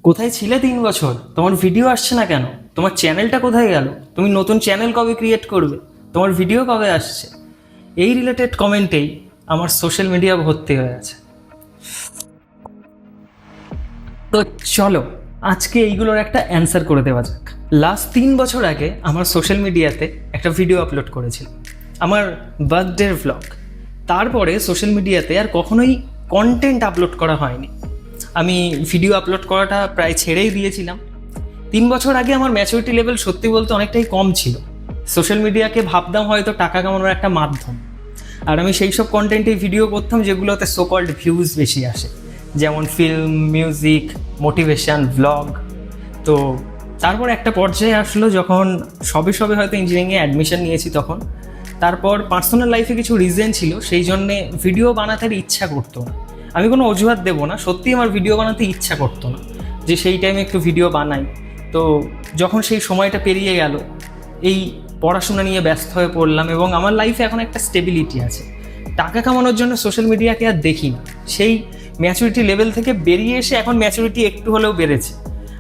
কোথায় ছিলে 3 বছর? তোমার ভিডিও আসছে না কেন? তোমার চ্যানেলটা কোথায় গেল? তুমি নতুন চ্যানেল কবে ক্রিয়েট করবে? তোমার ভিডিও কবে আসছে? এই রিলেটেড কমেন্টেই আমার সোশ্যাল মিডিয়া ভর্তি হয়ে আছে। তো চলো আজকে এইগুলোর একটা অ্যান্সার করে দেওয়া যাক। লাস্ট 3 বছর আগে আমার সোশ্যাল মিডিয়াতে একটা ভিডিও আপলোড করেছিলাম, আমার বার্থডের ভ্লগ। তারপরে সোশ্যাল মিডিয়াতে আর কখনোই কন্টেন্ট আপলোড করা হয়নি। আমি ভিডিও আপলোড করাটা প্রায় ছেড়েই দিয়েছিলাম। 3 বছর আগে আমার ম্যাচুরিটি লেভেল সত্যি বলতে অনেকটাই কম ছিল। সোশ্যাল মিডিয়াকে ভাবতাম হয়তো টাকা কামানোর একটা মাধ্যম, আর আমি সেই সব কন্টেন্টে ভিডিও করতাম যেগুলোতে সো কল্ড ভিউজ বেশি আসে, যেমন ফিল্ম, মিউজিক, মোটিভেশন, ভ্লগ। তো তারপর একটা পর্যায়ে আসলো যখন সবে সবে হয়তো ইঞ্জিনিয়ারিংয়ে অ্যাডমিশন নিয়েছি তখন। তারপর পার্সোনাল লাইফে কিছু রিজন ছিল, সেই জন্যে ভিডিও বানাতে আর ইচ্ছা করতো না। আমি কোনো অজুহাত দেবো না, সত্যিই আমার ভিডিও বানাতে ইচ্ছা করতো না যে সেই টাইমে একটু ভিডিও বানাই। তো যখন সেই সময়টা পেরিয়ে গেল, এই পড়াশোনা নিয়ে ব্যস্ত হয়ে পড়লাম এবং আমার লাইফে এখন একটা স্টেবিলিটি আছে। টাকা কামানোর জন্য সোশ্যাল মিডিয়াকে আর দেখি না। সেই ম্যাচুরিটি লেভেল থেকে বেরিয়ে এসে এখন ম্যাচুরিটি একটু হলেও বেড়েছে।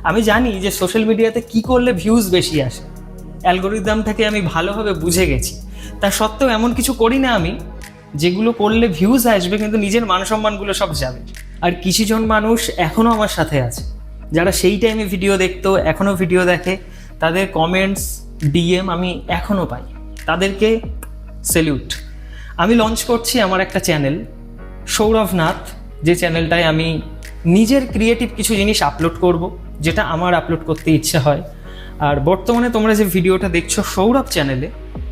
আমি জানি যে সোশ্যাল মিডিয়াতে কী করলে ভিউজ বেশি আসে, অ্যালগোরিদম থেকে আমি ভালোভাবে বুঝে গেছি। তা সত্ত্বেও এমন কিছু করি না আমি যেগুলো করলে ভিউজ আসবে কিন্তু নিজের মান সম্মানগুলো সব যাবে। আর কিছুজন মানুষ এখনও আমার সাথে আছে, যারা সেই টাইমে ভিডিও দেখতো, এখনও ভিডিও দেখে। তাদের কমেন্টস, ডিএম আমি এখনও পাই, তাদেরকে স্যালিউট। আমি লঞ্চ করছি আমার একটা চ্যানেল, সৌরভ নাথ, যে চ্যানেলটায় আমি নিজের ক্রিয়েটিভ কিছু জিনিস আপলোড করব, যেটা আমার আপলোড করতে ইচ্ছে হয়। আর বর্তমানে তোমরা যে ভিডিওটা দেখছো সৌরভ চ্যানেলে,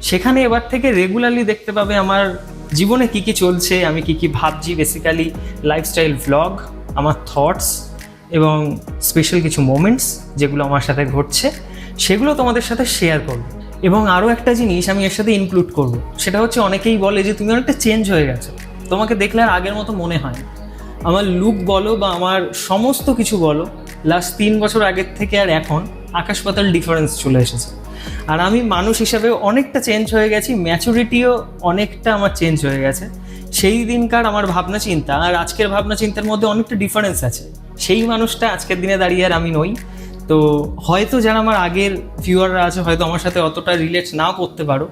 সেখানে এবার থেকে রেগুলারলি দেখতে পাবে আমার জীবনে কী কী চলছে, আমি কী কী ভাবছি, বেসিক্যালি লাইফস্টাইল ভ্লগ, আমার থটস এবং স্পেশাল কিছু মোমেন্টস যেগুলো আমার সাথে ঘটছে, সেগুলো তোমাদের সাথে শেয়ার করব। এবং আরও একটা জিনিস আমি এর সাথে ইনক্লুড করব, সেটা হচ্ছে অনেকেই বলে যে তুমি অনেকটা চেঞ্জ হয়ে গেছো, তোমাকে দেখলে আর আগের মতো মনে হয় না। আমার লুক বলো বা আমার সমস্ত কিছু বলো, লাস্ট 3 বছর আগের থেকে আর এখন আকাশ পাতাল ডিফারেন্স চলে এসেছে। আর আমি মানুষ হিসাবে অনেকটা চেঞ্জ হয়ে গেছি, ম্যাচুরিটিও অনেকটা আমার চেঞ্জ হয়ে গেছে। সেই দিনকার আমার ভাবনা চিন্তা আর আজকের ভাবনা চিন্তার মধ্যে অনেকটা ডিফারেন্স আছে। সেই মানুষটা আজকের দিনে দাঁড়িয়ে আর আমি নই। তো হয়তো যারা আমার আগের ভিউয়াররা আছে হয়তো আমার সাথে অতটা রিলেট নাও করতে পারো,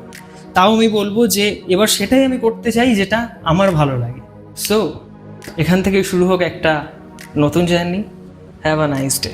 তাও আমি বলবো যে এবার সেটাই আমি করতে চাই যেটা আমার ভালো লাগে। সো এখান থেকে শুরু হোক একটা নতুন journey. Have a nice day.